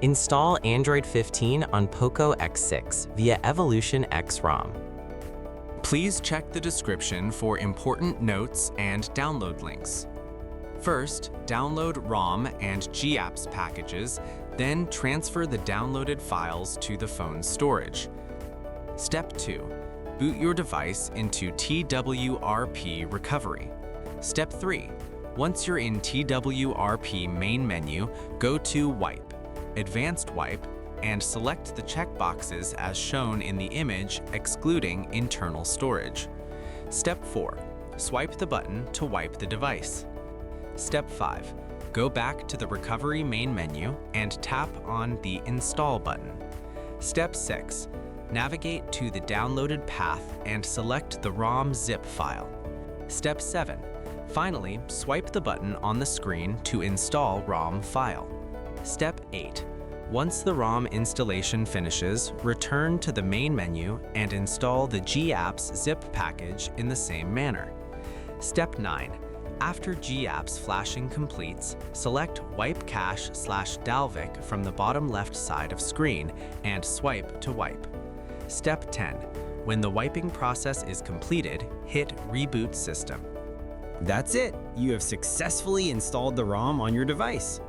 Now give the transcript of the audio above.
Install Android 15 on Poco X6 via Evolution X ROM. Please check the description for important notes and download links. First, download ROM and GApps packages, then transfer the downloaded files to the phone's storage. Step 2. Boot your device into TWRP recovery. Step 3. Once you're in TWRP main menu, go to Wipe, Advanced Wipe, and select the checkboxes as shown in the image, excluding internal storage. Step 4. Swipe the button to wipe the device. Step 5. Go back to the Recovery main menu and tap on the Install button. Step 6. Navigate to the downloaded path and select the ROM zip file. Step 7. Finally, swipe the button on the screen to install ROM file. Step 8. Once the ROM installation finishes, return to the main menu and install the GApps zip package in the same manner. Step 9. After GApps flashing completes, select Wipe Cache/Dalvik from the bottom left side of screen and swipe to wipe. Step 10. When the wiping process is completed, hit Reboot System. That's it! You have successfully installed the ROM on your device.